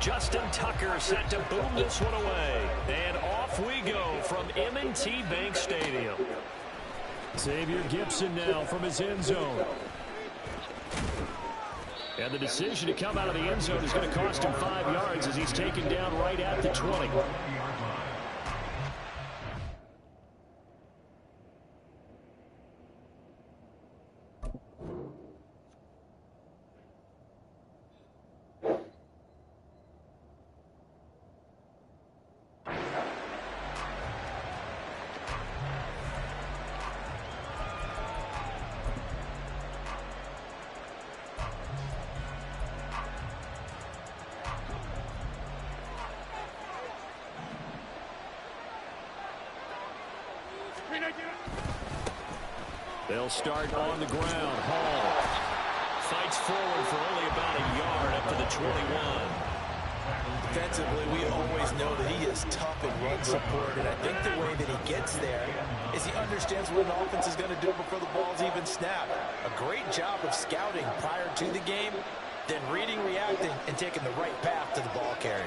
Justin Tucker set to boom this one away. And off we go from M&T Bank Stadium. Xavier Gibson now from his end zone. And the decision to come out of the end zone is going to cost him 5 yards as he's taken down right at the 20. They'll start on the ground. Hall fights forward for only about a yard up to the 21. Defensively, we always know that he is tough in run support, and I think the way that he gets there is he understands what an offense is going to do before the ball's even snapped. A great job of scouting prior to the game, then reading, reacting, and taking the right path to the ball carrier.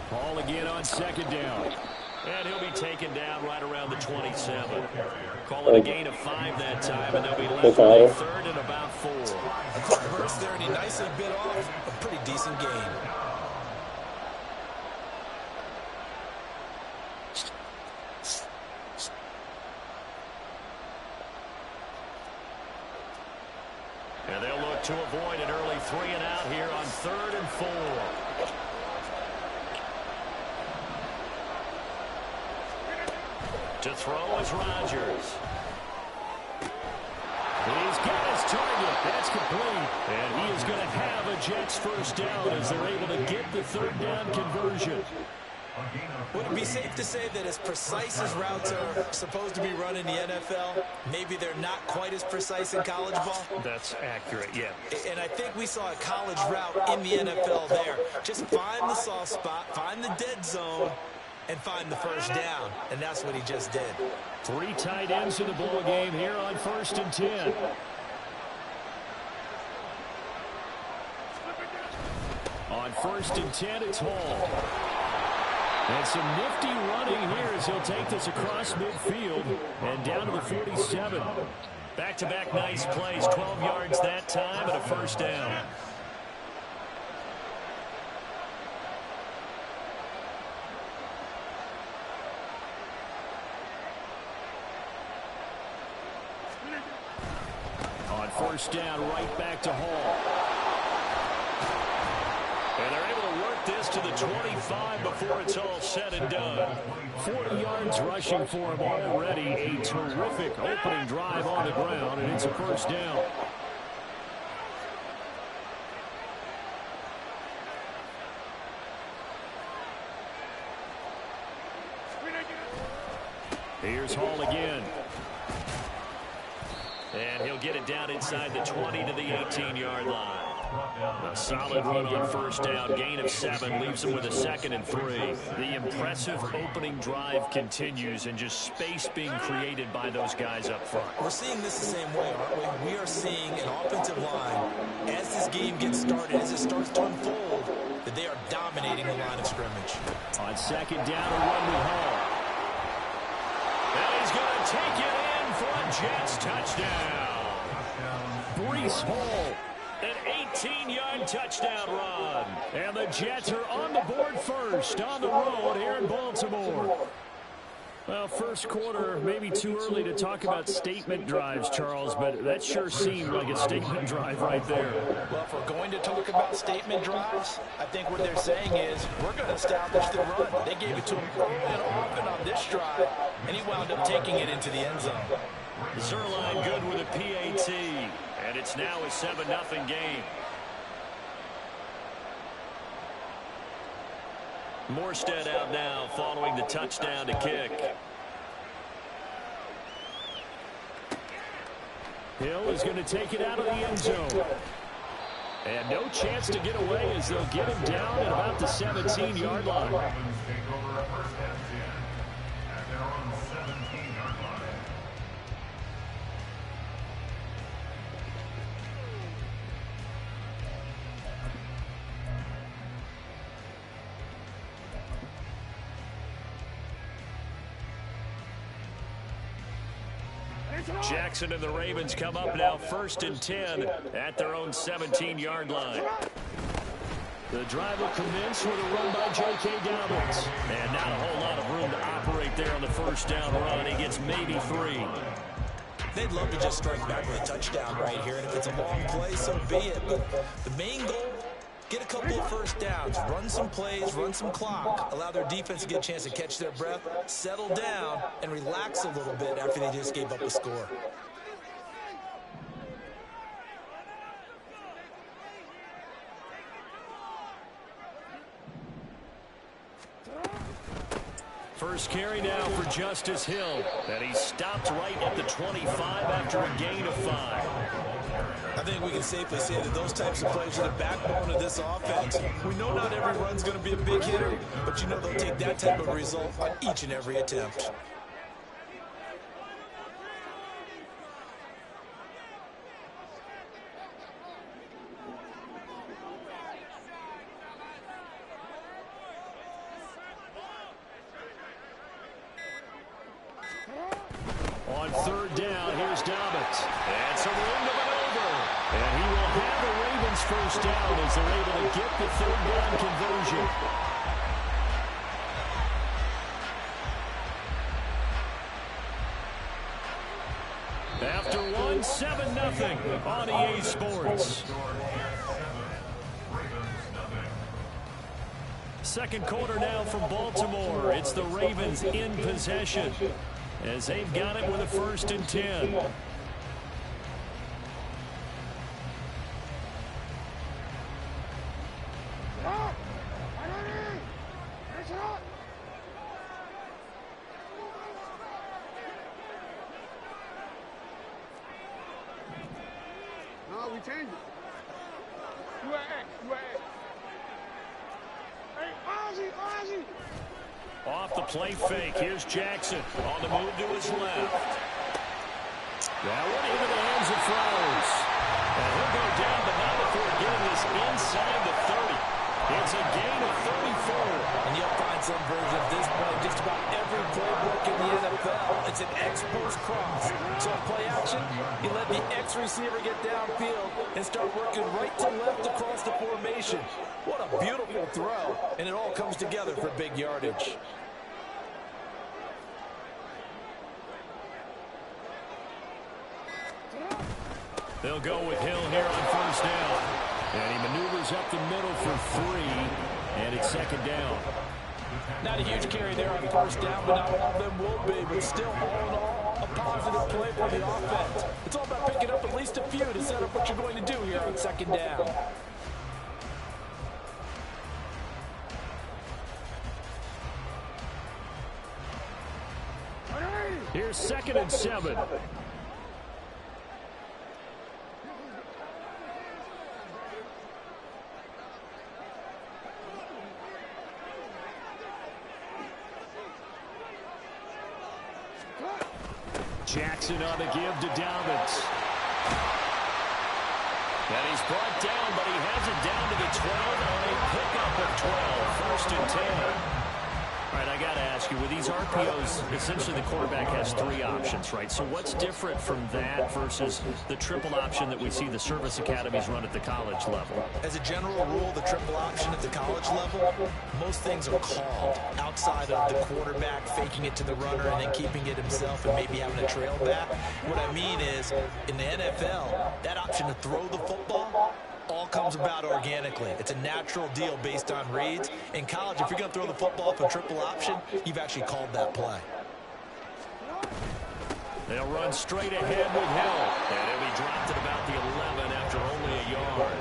Ball again on second down. And he'll be taken down right around the 27. Call it a gain of 5 that time, and they'll be left with a third and about 4. A quick burst there, and he nicely bit off a pretty decent gain. And they'll look to avoid an early 3 and out here on 3rd and 4. To throw is Rodgers. He's got his target. That's complete. And he is going to have a Jets first down as they're able to get the 3rd down conversion. Would it be safe to say that as precise as routes are supposed to be run in the NFL, maybe they're not quite as precise in college ball? That's accurate, yeah. And I think we saw a college route in the NFL there. Just find the soft spot, find the dead zone, and find the first down, and that's what he just did. 3 tight ends in the ball game here on 1st and 10. On 1st and 10, it's Hall. And some nifty running here as he'll take this across midfield and down to the 47. Back-to-back nice plays, 12 yards that time and a first down. On 1st down, right back to Hall. And they're able to work this to the 25 before it's all said and done. 40 yards rushing for him already. A terrific opening drive on the ground, and it's a first down. Here's Hall again. And he'll get it down inside the 20 to the 18-yard line. A solid run on 1st down. Gain of 7 leaves him with a 2nd and 3. The impressive opening drive continues, and just space being created by those guys up front. We're seeing this the same way, aren't we? We are seeing an offensive line, as this game gets started, as it starts to unfold, that they are dominating the line of scrimmage. On 2nd down, a run with Hall. And he's going to take it in for a Jets touchdown. Breece Hall, an 18-yard touchdown run. And the Jets are on the board first on the road here in Baltimore. Well, first quarter, maybe too early to talk about statement drives, Charles, but that sure seemed like a statement drive right there. Well, if we're going to talk about statement drives, I think what they're saying is we're going to establish the run. They gave it to him early and often on this drive, and he wound up taking it into the end zone. Zerline good with a PAT, and it's now a 7-0 game. Morstead out now following the touchdown to kick. Hill is going to take it out of the end zone. And no chance to get away as they'll get him down at about the 17-yard line. Jackson and the Ravens come up now 1st and 10 at their own 17-yard line. The drive will commence with a run by J.K. Dobbins. And not a whole lot of room to operate there on the first down run. He gets maybe 3. They'd love to just strike back with a touchdown right here, and if it's a long play, so be it. But the main goal, get a couple of first downs, run some plays, run some clock, allow their defense to get a chance to catch their breath, settle down, and relax a little bit after they just gave up a score. First carry now for Justice Hill. And he stopped right at the 25 after a gain of 5. I think we can safely say that those types of plays are the backbone of this offense. We know not every run's going to be a big hitter, but you know they'll take that type of result on each and every attempt. On 3rd down, here's Dobbins. And some room to maneuver. And he will have the Ravens first down as they're able to get the 3rd down conversion. After 1, 7-0 on EA Sports. Second quarter now from Baltimore. It's the Ravens in possession, as they've got it with a 1st and 10. No, we changed it. You at X, you at X. Hey, Ozzy! Off the play fake, here's Jackson on the move to his left. That one into the hands of Flowers. And he'll go down, but not before getting this inside the 30. It's a gain of 34. And you'll find some version of this play just about every playbook in the NFL. It's an X-post cross. So in play action, you let the X receiver get downfield and start working right to left across the formation. What a beautiful throw. And it all comes together for big yardage. They'll go with Hill here on 1st down. And he maneuvers up the middle for 3. And it's 2nd down. Not a huge carry there on 1st down, but not all of them will be. But still, all in all, a positive play for the offense. It's all about picking up at least a few to set up what you're going to do here on 2nd down. Here's 2nd and 7. Jackson on the give to Dobbins. And he's brought down, but he has it down to the 12 on a pickup of 12. 1st and 10. All right, I got to ask you, with these RPOs, essentially the quarterback has 3 options, right? So what's different from that versus the triple option that we see the service academies run at the college level? As a general rule, the triple option at the college level, most things are called outside of the quarterback faking it to the runner and then keeping it himself and maybe having a trail back. What I mean is, in the NFL, that option to throw the football all comes about organically. It's a natural deal based on reads. In college, if you're going to throw the football for triple option, you've actually called that play. They'll run straight ahead with Hill. And he'll be dropped at about the 11 after only a yard.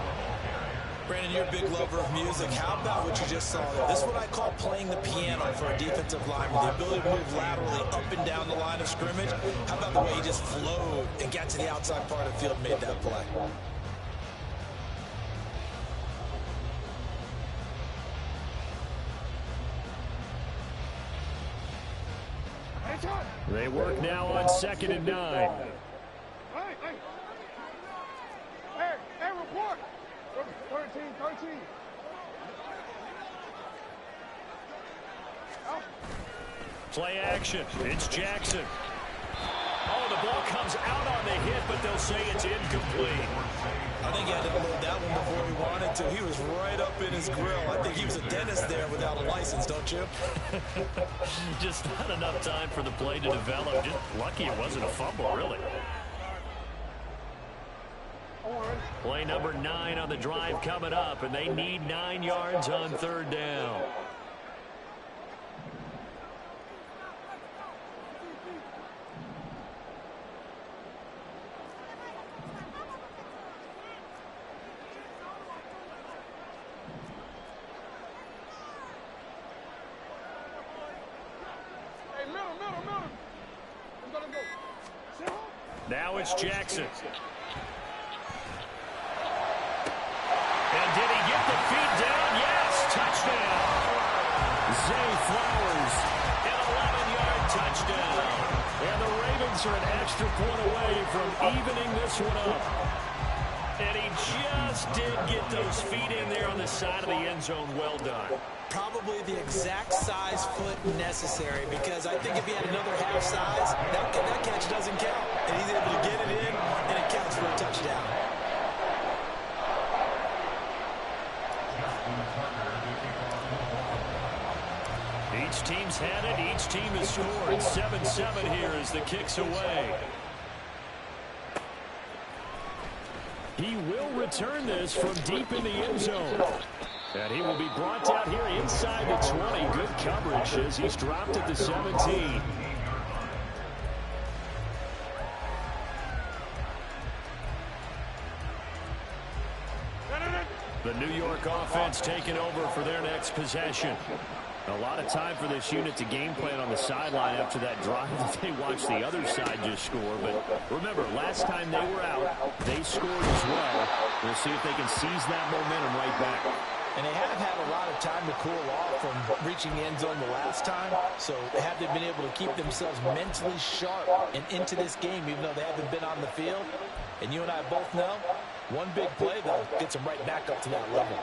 Brandon, you're a big lover of music. How about what you just saw there? This is what I call playing the piano for a defensive lineman. The ability to move laterally up and down the line of scrimmage. How about the way he just flowed and got to the outside part of the field and made that play? They work now on 2nd and 9. Hey, report. 13. Play action. It's Jackson. Oh, the ball comes out on the hit, but they'll say it's incomplete. I think he had to load that one before he wanted to. He was right up in his grill. I think he was a dentist there without a license, don't you? Just not enough time for the play to develop. Just lucky it wasn't a fumble, really. Play number 9 on the drive coming up, and they need 9 yards on 3rd down. Now it's Jackson. And did he get the feet down? Yes, touchdown. Zay Flowers, an 11-yard touchdown. And the Ravens are an extra point away from evening this one up. And he just did get those feet in there on the side of the end zone. Well done. Probably the exact size foot necessary, because I think if he had another half size, that catch doesn't count. And he's able to get it in, and it counts for a touchdown. Each team's had it. Each team has scored. 7-7 here as the kick's away. He will return this from deep in the end zone. And he will be brought down here inside the 20. Good coverage as he's dropped at the 17. The New York offense taking over for their next possession. A lot of time for this unit to game plan on the sideline after that drive that they watched the other side just score. But remember, last time they were out, they scored as well. We'll see if they can seize that momentum right back. And they have had a lot of time to cool off from reaching the end zone the last time. So have they been able to keep themselves mentally sharp and into this game, even though they haven't been on the field? And you and I both know, one big play, though, gets them right back up to that level.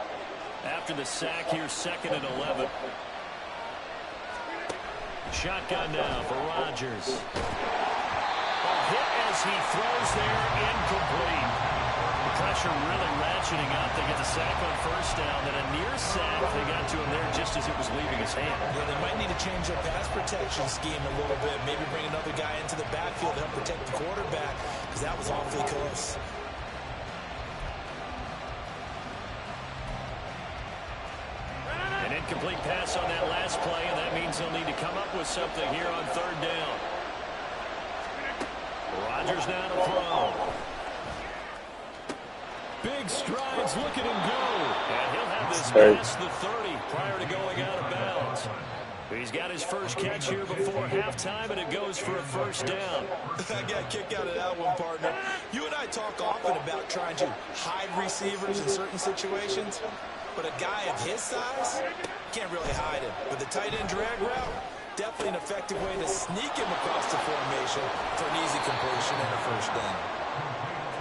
After the sack here, 2nd and 11. Shotgun now for Rodgers. A hit as he throws there, incomplete. The pressure really ratcheting up. They get the sack on 1st down, then a near sack. They got to him there just as it was leaving his hand. Yeah, they might need to change their pass protection scheme a little bit. Maybe bring another guy into the backfield to help protect the quarterback, because that was awfully close. An incomplete pass on that last play, and that means they'll need to come up with something here on 3rd down. Rodgers now to throw. Big strides, look at him go. And he'll have this past the 30 prior to going out of bounds. He's got his first catch here before halftime, and it goes for a 1st down. I got a kick out of that one, partner. You and I talk often about trying to hide receivers in certain situations. But a guy of his size can't really hide him. With the tight end drag route, definitely an effective way to sneak him across the formation for an easy completion and a 1st down.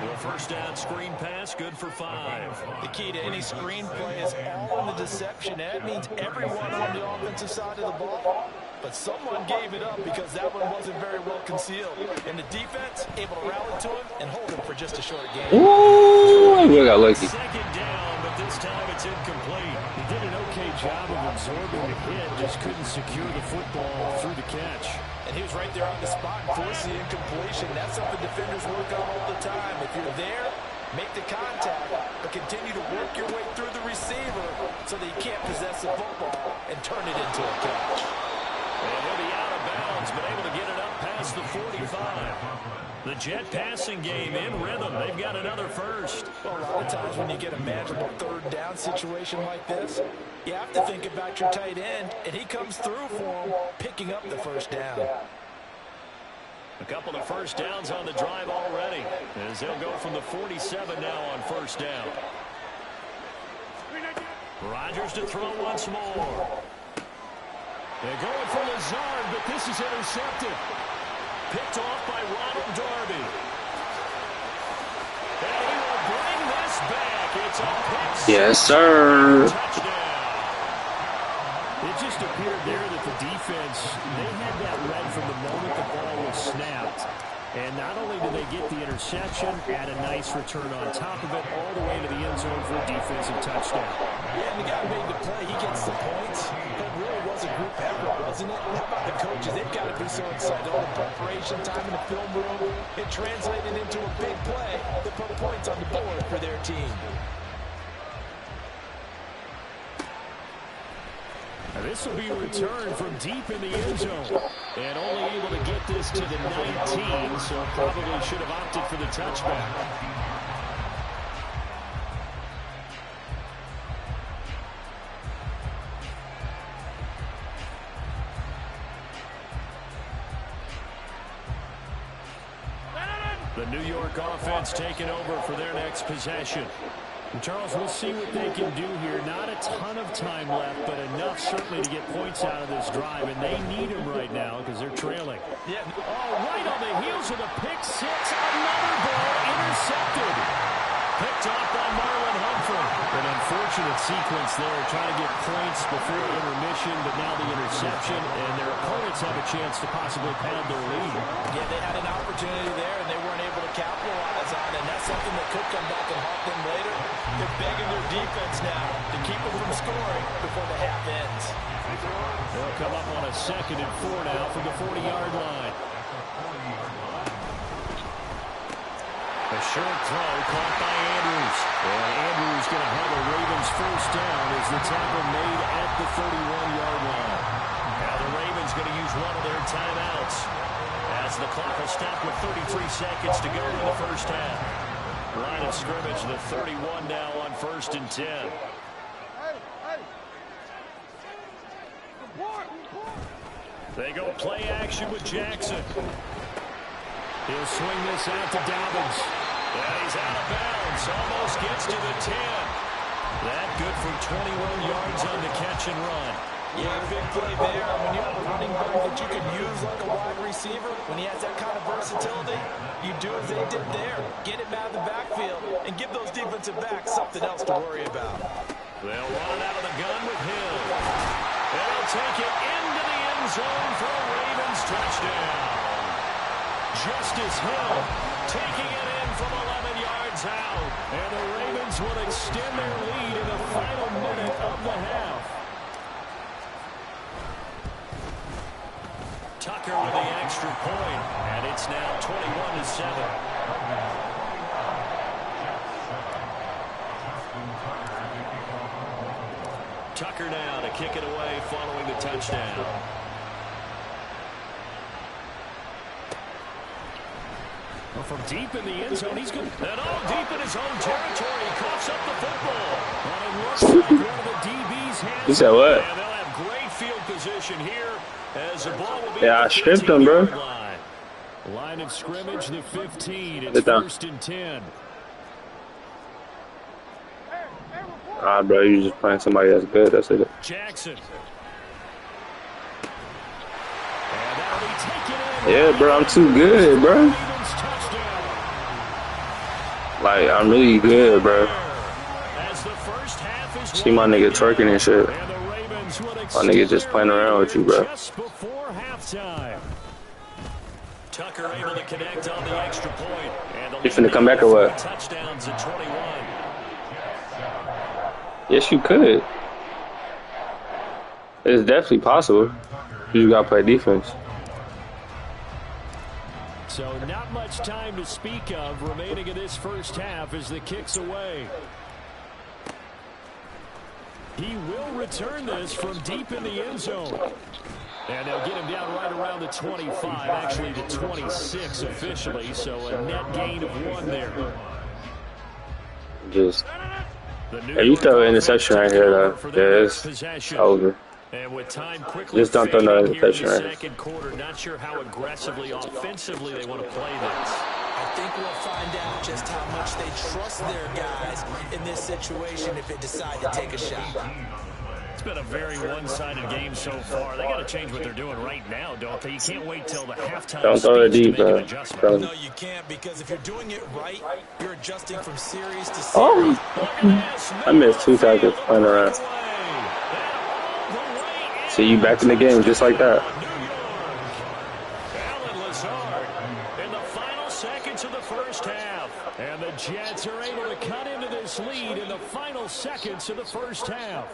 Well, 1st down screen pass, good for 5. The key to any screen play is all in the deception. That means everyone on the offensive side of the ball. But someone gave it up because that one wasn't very well concealed. And the defense able to rally to him and hold him for just a short game. Ooh, we got lucky. 2nd down, but this time it's incomplete. He did an okay job of absorbing the hit, just couldn't secure the football through the catch. And he was right there on the spot and forced the incompletion. That's something defenders work on all the time. If you're there, make the contact, but continue to work your way through the receiver so that you can't possess the football and turn it into a catch. And he'll be out of bounds, but able to get it up past the 45. The Jet passing game in rhythm. They've got another 1st. Well, a lot of times when you get a manageable 3rd down situation like this, you have to think about your tight end, and he comes through for him, picking up the 1st down. A couple of 1st downs on the drive already, as they'll go from the 47 now on 1st down. Rodgers to throw once more. They're going for Lazard, but this is intercepted. Picked off by Ronald Darby. And he will bring this back. It's a pick. Yes, sir. Touchdown. It just appeared there that the defense, they had that read from the moment the ball was snapped. And not only did they get the interception, add a nice return on top of it, all the way to the end zone for a defensive touchdown. Yeah, and the guy made the play. He gets the points. It really was a group effort, wasn't it? How about the coaches? They've got to be so excited. All the preparation time in the film room, it translated into a big play that put points on the board for their team. This will be a return from deep in the end zone. And only able to get this to the 19, so probably should have opted for the touchback. The New York offense taking over for their next possession. And Charles, we'll see what they can do here. Not a ton of time left, but enough certainly to get points out of this drive. And they need them right now because they're trailing. Yeah. Oh, right on the heels of the pick six. Another ball intercepted. Picked off by Marlon Humphrey. An unfortunate sequence there, trying to get points before intermission, but now the interception, and their opponents have a chance to possibly pad their lead. Yeah, they had an opportunity there, and they weren't able to capitalize on it, and that's something that could come back and haunt them later. They're begging their defense now to keep them from scoring before the half ends. They'll come up on a 2nd and 4 now from the 40-yard line. A short throw caught by Andrews. And Andrews going to have a Ravens first down as the tackle made at the 31-yard line. Now the Ravens going to use one of their timeouts as the clock will stop with 33 seconds to go in the first half. Line of scrimmage, the 31 now on 1st and 10. They go play action with Jackson. He'll swing this out to Dobbins. And he's out of bounds. Almost gets to the 10. That good for 21 yards on the catch and run. Yeah, big play there. When you have a running back that you can use like a wide receiver, when he has that kind of versatility, you do as they did there. Get him out of the backfield and give those defensive backs something else to worry about. They'll run it out of the gun with Hill. They'll take it into the end zone for a Ravens touchdown. Justice Hill taking it in from 11 yards out. And the Ravens will extend their lead in the final minute of the half. Tucker with the extra point, and it's now 21-7. Tucker now to kick it away following the touchdown. Well, from deep in the end zone, he's good. And all deep in his own territory, he coughs up the football. And it looks like one of the DB's hands. You said what? And they'll have great field position here as the ball will be Yeah, I stripped him, bro. Line of scrimmage, the 15. It's Sit down. 1st and 10. Ah, bro, you just playing somebody that's good. That's it. Jackson. And that'll be taken in. Yeah, bro, I'm too good, bro. Ravens touchdown. Like, I'm really good, bro. As the first half is See my nigga twerking and shit. and the Ravens will My extend nigga just their playing around with you, bro. just before halftime. Tucker able to connect on the extra point. And the You finna come back or what? touchdowns at 21. Yes, you could. It's definitely possible. You just gotta play defense. So not much time to speak of remaining in this first half as the kick's away. He will return this from deep in the end zone. And they'll get him down right around the 25, actually the 26 officially, so a net gain of 1 there. Just, hey, you throw an interception right here, though. Yeah, it's over. And with time quickly Just don't throw no interception in the right. second quarter, not sure how aggressively, offensively they want to play this. I think we'll find out just how much they trust their guys in this situation if they decide to take a shot. It's been a very one-sided game so far. They got to change what they're doing right now, don't they? You can't wait till the halftime Don't throw it speech deep, to make an bro. adjustment. No, you can't, because if you're doing it right, you're adjusting from series to series. Oh, I missed 2 tackles playing around. See you back in the game just like that. Alan Lazard in the final this lead in the final seconds of the first half.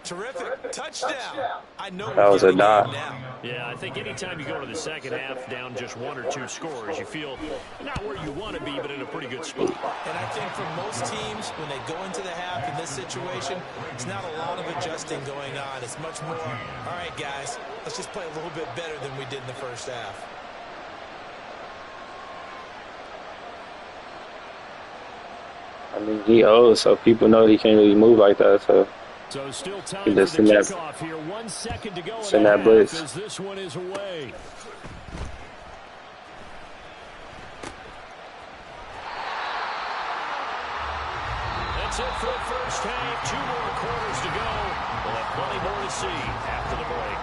Terrific. Touchdown. I know That was a dive. now. Yeah, I think anytime you go to the second half down just 1 or 2 scores, you feel not where you want to be, but in a pretty good spot. And I think for most teams, when they go into the half in this situation, it's not a lot of adjusting going on. It's much more, all right, guys, let's just play a little bit better than we did in the first half. I mean, he old, so people know he can't really move like that. So Still time he just for the send kickoff here. 1 second to go. Send that blitz. As this one is away. That's it for the first half. 2 more quarters to go. We'll have plenty more to see after the break.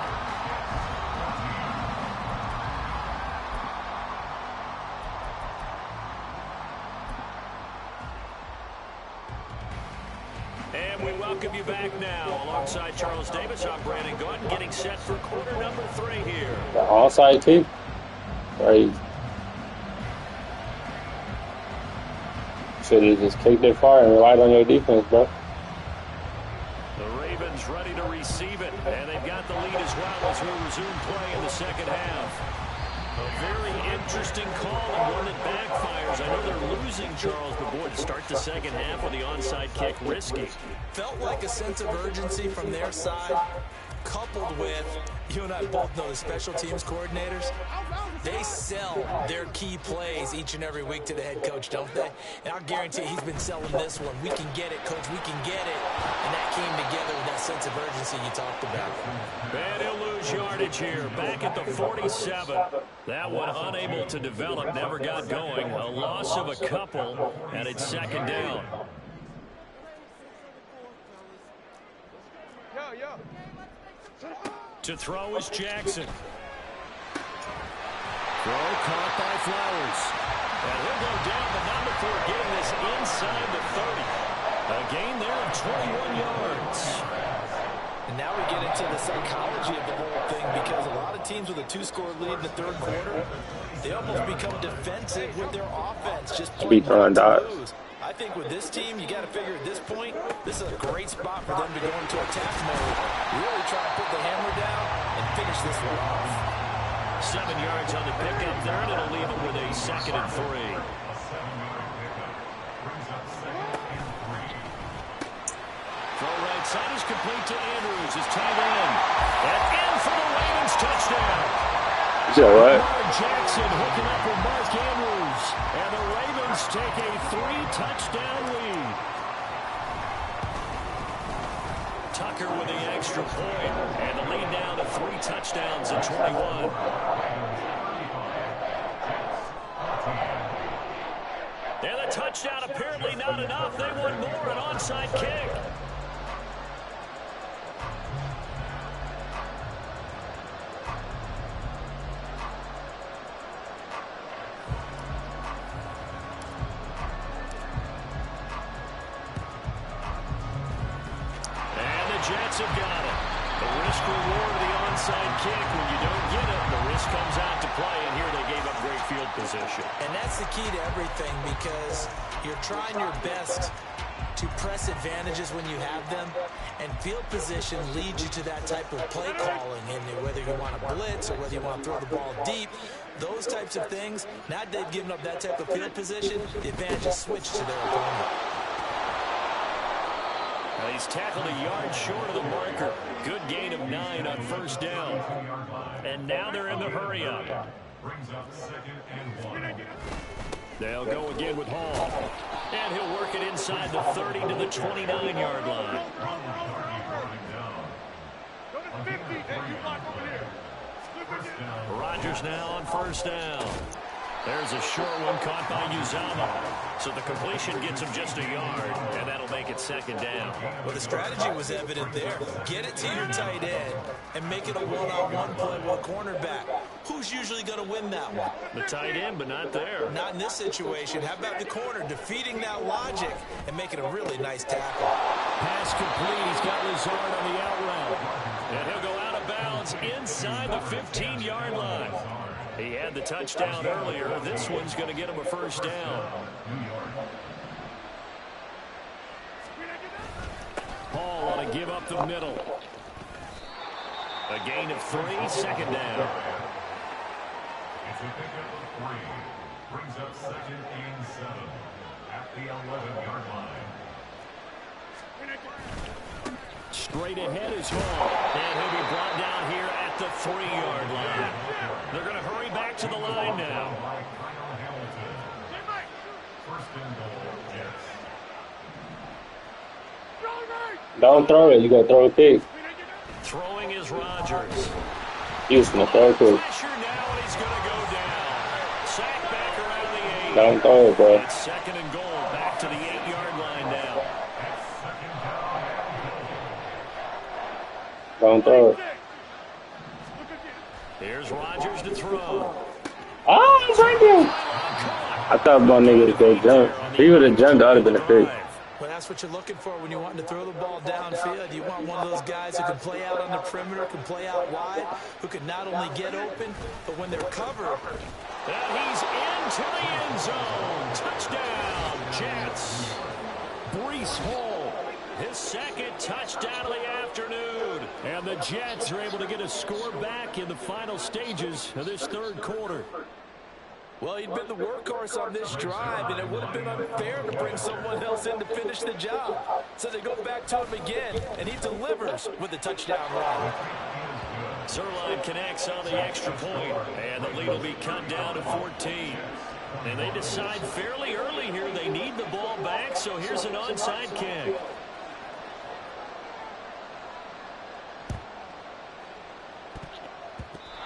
And we welcome you back now. Alongside Charles Davis, I'm Brandon Gordon, getting set for quarter number 3 here. the onside kick, right? Should have just kicked it far and relied on your defense, bro. The Ravens ready to receive it, and they've got the lead as well as we resume play in the second half. A very interesting call and one that backfires. I know they're losing, Charles, but boy, to start the second half with the onside kick, risky. Felt like a sense of urgency from their side, coupled with, you and I both know the special teams coordinators, they sell their key plays each and every week to the head coach, don't they? And I'll guarantee he's been selling this one. We can get it, coach, we can get it. And that came together with that sense of urgency you talked about. And he'll lose yardage here, back at the 47. That one unable to develop, never got going. A loss of a couple, and it's second down. To throw is Jackson. Throw caught by Flowers. And he'll go down the number 4, getting this inside the 30. A gain there of 21 yards. And now we get into the psychology of the whole thing, because a lot of teams with a 2-score lead in the third quarter, they almost become defensive with their offense, just playing not to lose. I think with this team, you got to figure at this point, this is a great spot for them to go into attack mode, really try to put the hammer down and finish this one off. 7 yards on the pickup there, and it'll leave it with a 2nd and 3. Throw right side is complete to Andrews. His tight end. And in for the Ravens touchdown. You know what? Jackson hooking up with Mark Andrews. And the Ravens take a 3-touchdown lead. Tucker with the extra point. And the lead down to 3 touchdowns at 21. And the touchdown apparently not enough. They want more, an onside kick. Jets have got it. The risk reward of the onside kick. When you don't get it, the risk comes out to play, and here they gave up great field position. And that's the key to everything, because you're trying your best to press advantages when you have them, and field position leads you to that type of play calling. And whether you want to blitz or whether you want to throw the ball deep, those types of things, now that they've given up that type of field position, the advantage is switched to their opponent. He's tackled a yard short of the marker. Good gain of 9 on first down. And now they're in the hurry-up. They'll go again with Hall. And he'll work it inside the 30 to the 29-yard line. Rodgers now on first down. There's a short one caught by Uzama. So the completion gets him just a yard, and that'll make it second down. Well, the strategy was evident there. Get it to your tight end and make it a one-on-one play with a cornerback. Who's usually going to win that one? The tight end, but not there. Not in this situation. How about the corner defeating that logic and making a really nice tackle? Pass complete. He's got Lazard on the out route. And he'll go out of bounds inside the 15-yard line. He had the touchdown earlier. This one's going to get him a first down. call on a give up the middle. A gain of 3, second down. It's a pickup of 3. Brings up second and 7 at the 11-yard line. Straight ahead is Hall. And he'll be brought down here at the 3-yard line. They're going to hurry back to the line now. First and goal, Jets. Don't throw it. You got to throw a pick. Throwing is Rodgers. Houston, throw a pick. Pressure now, and he's going to go down. Sack back around the 8. Don't throw it, bro. It's second and goal. Back to the 8-yard line now. Don't throw it. Here's Rodgers to throw. Oh, it's right there. I thought my nigga was going to jump. If he would have jumped, that would have been a pick. Well, that's what you're looking for when you're wanting to throw the ball downfield. You want one of those guys who can play out on the perimeter, can play out wide, who can not only get open, but when they're covered. And he's into the end zone. Touchdown, Jets. Breece Hall, his second touchdown of the afternoon. And the Jets are able to get a score back in the final stages of this third quarter. Well, he'd been the workhorse on this drive, and it would have been unfair to bring someone else in to finish the job. So they go back to him again, and he delivers with a touchdown run. Zerline connects on the extra point, and the lead will be cut down to 14. And they decide fairly early here they need the ball back, so here's an onside kick.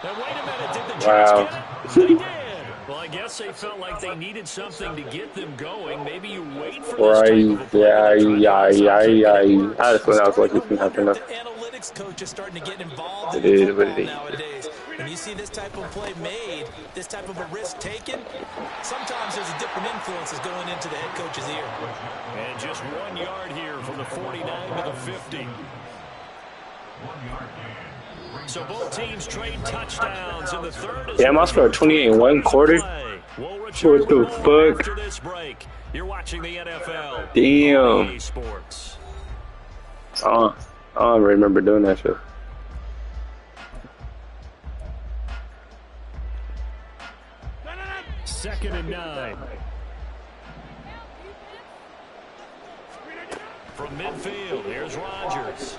And wait a minute, did the Jets get it? They did. Well, I guess they felt like they needed something to get them going. Maybe you wait for this type of a play. I just went out like this can happen. The analytics coach is starting to get involved in football nowadays. When you see this type of play made, this type of a risk taken, sometimes there's a different influences going into the head coach's ear. And just 1 yard here from the 49 to the 50. 1 yard gain. So both teams trade touchdowns in the third. Damn, I scored 28 in 1 quarter. What the fuck? After this break, you're watching the NFL. Damn. Sports. I don't remember doing that shit. Second and 9. From midfield, here's Rodgers.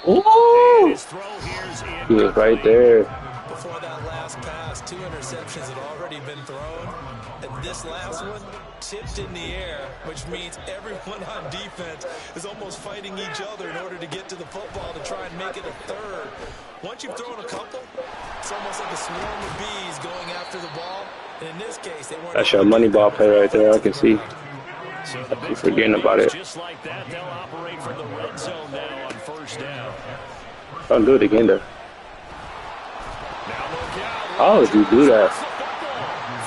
Ooh! His throw here's in. He was right there. Before that last pass, 2 interceptions had already been thrown. And this last one tipped in the air, which means everyone on defense is almost fighting each other in order to get to the football to try and make it a third. Once you've thrown a couple, it's almost like a swarm of bees going after the ball. And in this case, they weren't. That's your money ball play right there. I can see. So You're forgetting about it. just like that, they'll operate from the red zone now on first down. Don't do it again, though. Now look out. How would you do that?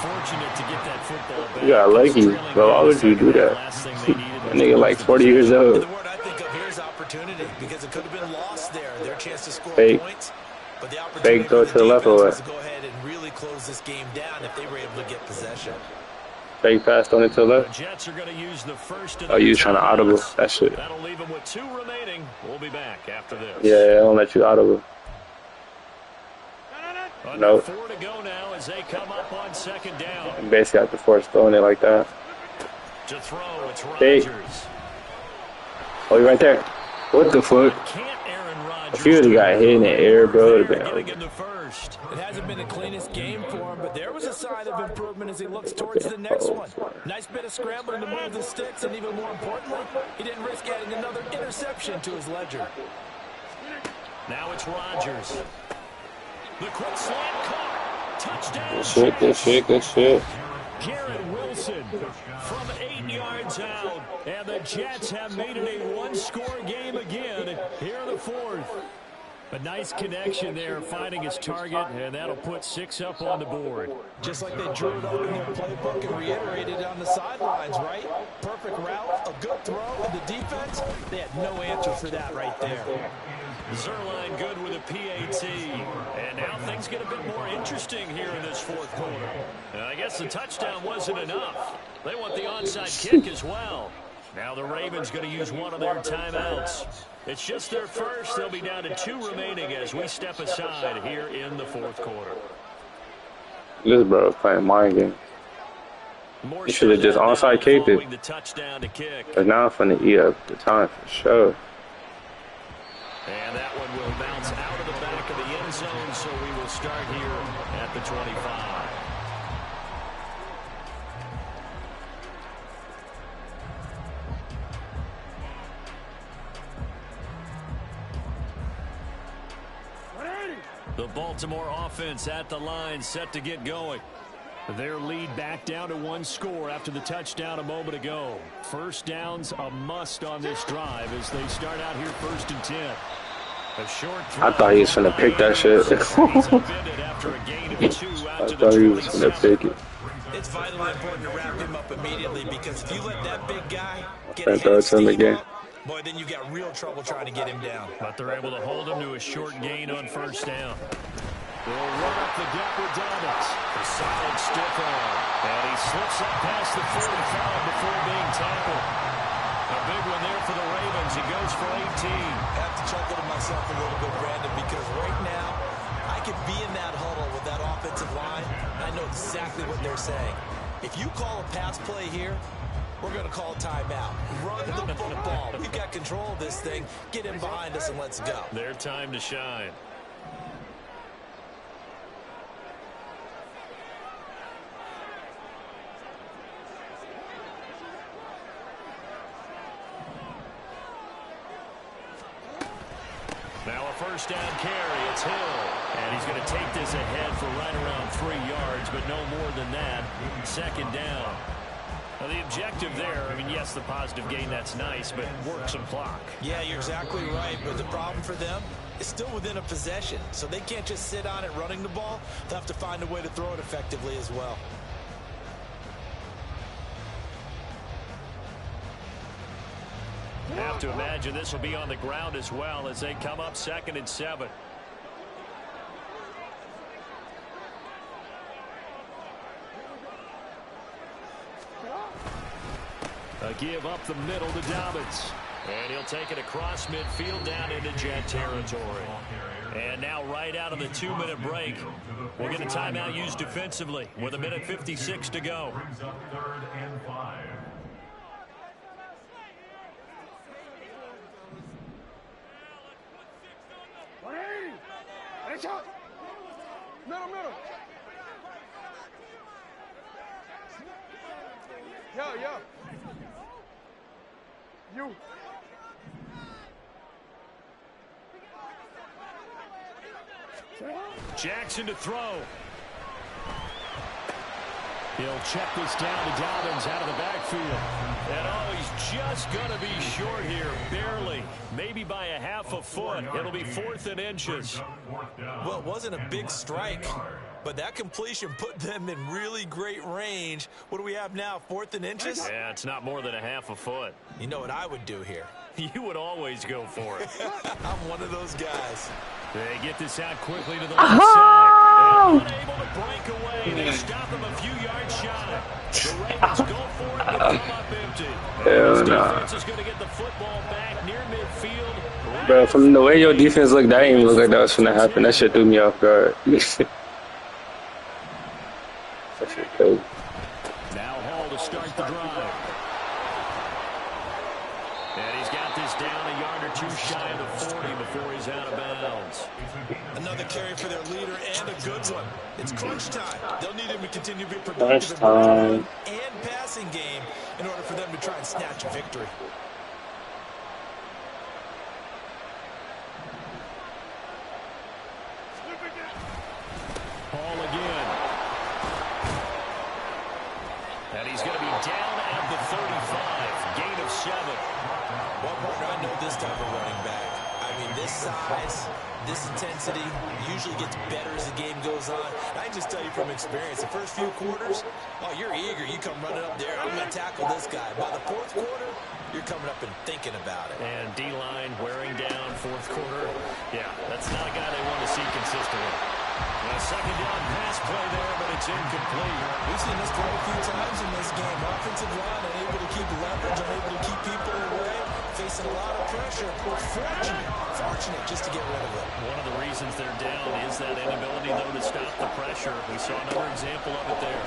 Fortunate to get that football back. You got lucky, but why would you do that? That nigga like 40 years old. The word I think of here is opportunity, because it could have been lost there. Their chance to score Fake. points. But the opportunity Fake, throw it to the left or what? to go ahead and really close this game down if they were able to get possession. Fake pass on it to the The left. Jets are going to use the first of Oh, you was trying to audible. That shit. That'll leave them with 2 remaining. We'll be back after this. Yeah, I don't let you audible. Under Nope. 4 to go now as they come up on second down. You basically have to force throwing it like that. To throw, it's Fake. Rodgers. Oh, you right there. What the fuck? Can't Aaron Rodgers? If you would have got hit in the air, bro, it would have been Getting over. in the first. It hasn't been the cleanest game for him, but there was a sign of improvement as he looks towards the next one. Nice bit of scrambling to move the sticks, and even more importantly, he didn't risk adding another interception to his ledger. Now it's Rodgers. The quick slant caught. Touchdown. Good shit, good shit, good shit. Garrett Wilson from 8 yards out. And the Jets have made it a one-score game again here in the fourth. A nice connection there, finding his target, and that'll put 6 up on the board. Just like they drew it up in their playbook and reiterated it on the sidelines, right? Perfect route, a good throw, and the defense, they had no answer for that right there. Zerline good with a PAT. And now things get a bit more interesting here in this fourth quarter. I guess the touchdown wasn't enough. They want the onside kick as well. Now the Ravens going to use one of their timeouts. It's just their first. They'll be down to 2 remaining as we step aside here in the 4th quarter. This bro is playing mind games. He should have just onside kicked it. But now I'm finna eat up the time for sure. And that one will bounce out of the back of the end zone, so we will start here at the 25. The Baltimore offense at the line, set to get going. Their lead back down to 1 score after the touchdown a moment ago. First downs a must on this drive as they start out here 1st and 10. A short throw. I thought he was finna pick that shit. I thought he was finna pick it. It's vitally important to wrap him up immediately because if you let that big guy get And throw it to him again. boy, then you got real trouble trying to get him down. But they're able to hold him to a short gain on 1st down. They'll run up the gut with Dobbins. A solid stiff arm. And he slips up past the 45 before being tackled. A big one there for the Ravens. He goes for 18. I have to chuckle to myself a little bit, Brandon, because right now I could be in that huddle with that offensive line. And I know exactly what they're saying. If you call a pass play here, we're going to call a timeout. Run the football. We've got control of this thing. Get in behind us and let's go. Their time to shine. Now a 1st down carry. It's Hill. And he's going to take this ahead for right around 3 yards, but no more than that. 2nd down. Well, the objective there, I mean, yes, the positive gain, that's nice, but work some clock. Yeah, you're exactly right, but the problem for them is still within a possession, so they can't just sit on it running the ball. They'll have to find a way to throw it effectively as well. I have to imagine this will be on the ground as well as they come up 2nd and 7. A give up the middle to Dobbins. And he'll take it across midfield down into Jet territory. And now right out of the 2-minute break, we'll get a timeout used defensively with 1:56 to go. Brings up 3rd and 5. Middle. Yeah. You. Jackson to throw. He'll check this down to Dobbins out of the backfield. And oh, he's just going to be short here, barely. Maybe by a half a foot. It'll be 4th and inches. Well, it wasn't a big strike, but that completion put them in really great range. What do we have now, 4th and inches? Yeah, it's not more than a half a foot. You know what I would do here? You would always go for it. I'm one of those guys. They get this out quickly to the left side. And unable to break away. They stop them a few yards shy. The Ravens go for it and come up empty. Hell Defense is going to get the football back near midfield. Bro, from the way your defense looked, that didn't even look like that was finna happen. That shit threw me off guard. That shit crazy. Now Hall to start the drive. And he's got this down a yard or 2 shy of the 40 before he's out of bounds. Another carry for their leader and a good one. It's crunch time. They'll need him to continue to be Crunch productive time. and passing game in order for them to try and snatch a victory. Hall again. And he's going to be down at the 35. Gain of 7. Well, partner, I know this type of running back. I mean, this size, this intensity usually gets better as the game goes on. I can just tell you from experience, the first few quarters, oh, you're eager. You come running up there. I'm going to tackle this guy. By the 4th quarter, you're coming up and thinking about it. And D-line wearing down 4th quarter. Yeah, that's not a guy they want to see consistently. A 2nd down pass play there, but it's incomplete. We've seen this quite a few times in this game. Offensive line unable to keep leverage, unable to keep facing a lot of pressure. Fortunate just to get rid of it. One of the reasons they're down is that inability, though, to stop the pressure. We saw another example of it there.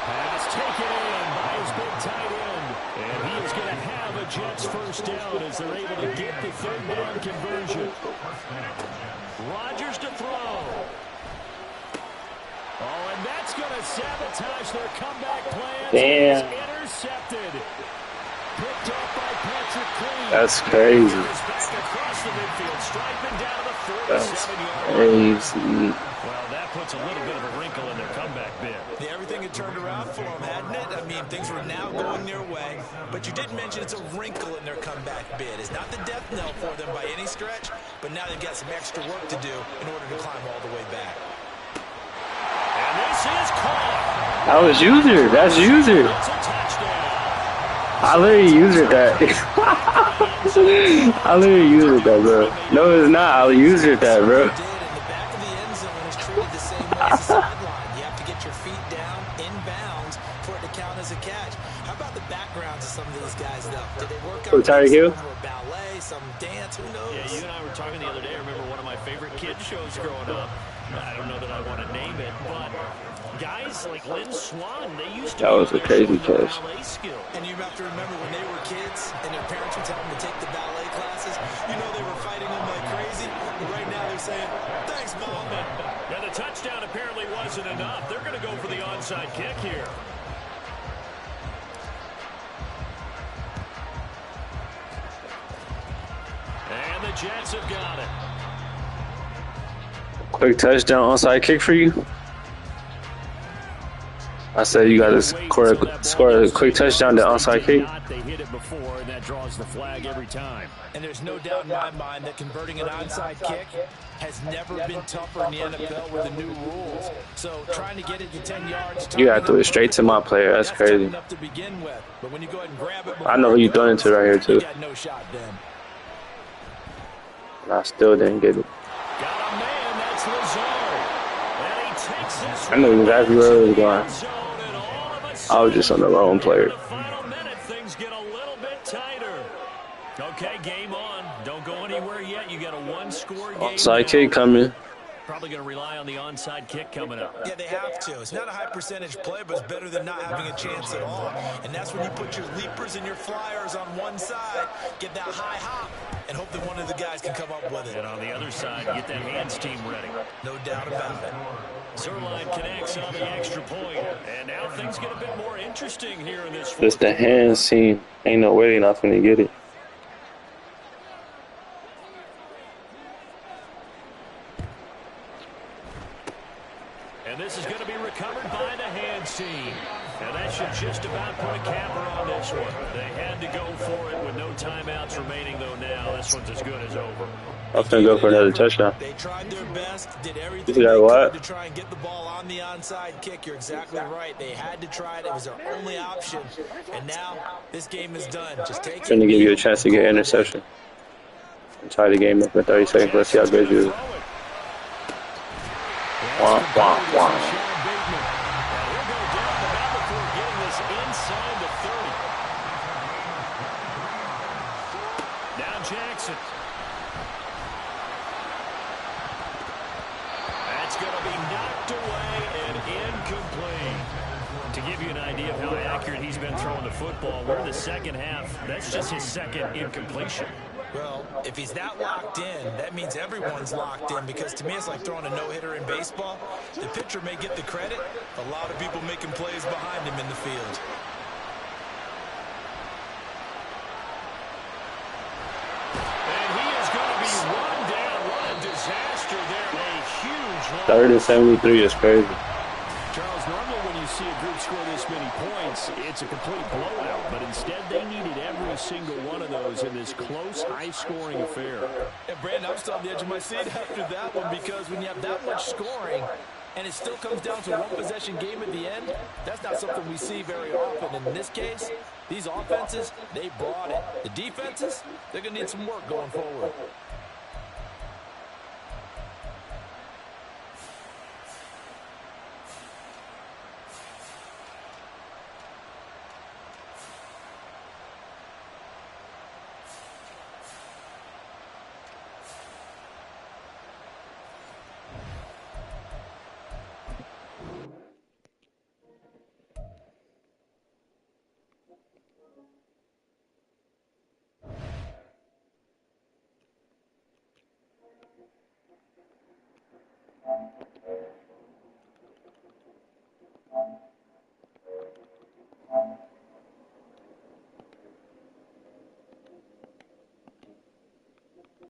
Pass taken in by his big tight end. And he is going to have a Jets first down as they're able to get the third down conversion. Rodgers to throw. Oh, and that's going to sabotage their comeback plans. Damn. Intercepted. Picked up by Patrick Queen. That's crazy. Back across the midfield, striping down to the That's 47-yard line. crazy. Well, that puts a little bit of a wrinkle in their comeback bid. Yeah, everything had turned around for them, hadn't it? I mean, things were now going their way. But you did mention it's a wrinkle in their comeback bid. It's not the death knell for them by any stretch, but now they've got some extra work to do in order to climb all the way back. And this is caught. That was user. That's user. It's a touchdown. I literally user that. I literally user that, bro. No, it's not. I'll user that, bro. The back of the end zone is treated the same way as the sideline. You have to get your feet down, inbounds, for it to count as a catch. How about the backgrounds of some of these guys, though? Did they work on Tyreek Hill? some ballet, some dance? Who knows? Yeah, you and I were talking the other day. I remember one of my favorite kids shows growing up. I don't know that I want to name it, but guys like Lynn Swan, they used to. That was a crazy catch. And you have to remember when they were kids and their parents would tell them to take the ballet classes, you know they were fighting them like crazy. And right now they're saying, thanks, Mom. Yeah, the touchdown apparently wasn't enough. They're going to go for the onside kick here. And the Jets have got it. Quick touchdown onside kick for you. I said you got to score a quick touchdown to onside kick. They hit it before, and that draws the flag every time. And there's no doubt in my mind that converting an onside kick has never been tougher in the NFL with the new rules. So trying to get it to 10 yards. You got to throw it straight to my player. That's crazy. To begin with. But when you go ahead and grab it, I know who you throwing it to right here, too. you got no shot then. And I still didn't get it. Got a man, that's Lazard. And he takes this I knew exactly where it was going. zone, and all of a I sudden, was just on the wrong player. in the final minute, things get a little bit tighter. Okay, game on. Don't go anywhere yet. You got a one-score game. Onside kick coming. Probably going to rely on the onside kick coming up. Yeah, they have to. It's not a high percentage play, but it's better than not having a chance at all. And that's when you put your leapers and your flyers on one side, get that high hop, and hope that one of the guys can come up with it. And on the other side, get that hands team ready. No doubt about it. Zerline connects on the extra point. And now things get a bit more interesting here in this Just the hands team. Ain't no way they're not going to get it. And this is going to be recovered by the hands team. And that should just about put a capper on this one. They had to go for it with no timeouts remaining, though now this one's as good as over. I was going to go for another touchdown. They tried their best, did everything You they got what? could to try and get the ball on the onside kick. You're exactly right. They had to try it. It was their only option. And now this game is done. Just take Trying to give you a chance to get an interception. And tie the game up in 30 seconds. Let's see how good you is. Wah, wah, wah. Now Jackson. That's going to be knocked away and incomplete. To give you an idea of how accurate he's been throwing the football, we're in the second half. That's just his second incompletion. Well, if he's that locked in, that means everyone's locked in, because to me it's like throwing a no-hitter in baseball. The pitcher may get the credit. A lot of people making plays behind him in the field. And he is going to be run down. What a disaster there. A huge loss. 3rd and 73 is crazy. Charles, normally when you see a group score this many points, it's a complete blowout. But instead, they needed every single one of those in this close, high-scoring affair. And Brandon, I'm still on the edge of my seat after that one, because when you have that much scoring and it still comes down to a one-possession game at the end, that's not something we see very often. And in this case, these offenses, they brought it. The defenses, they're going to need some work going forward.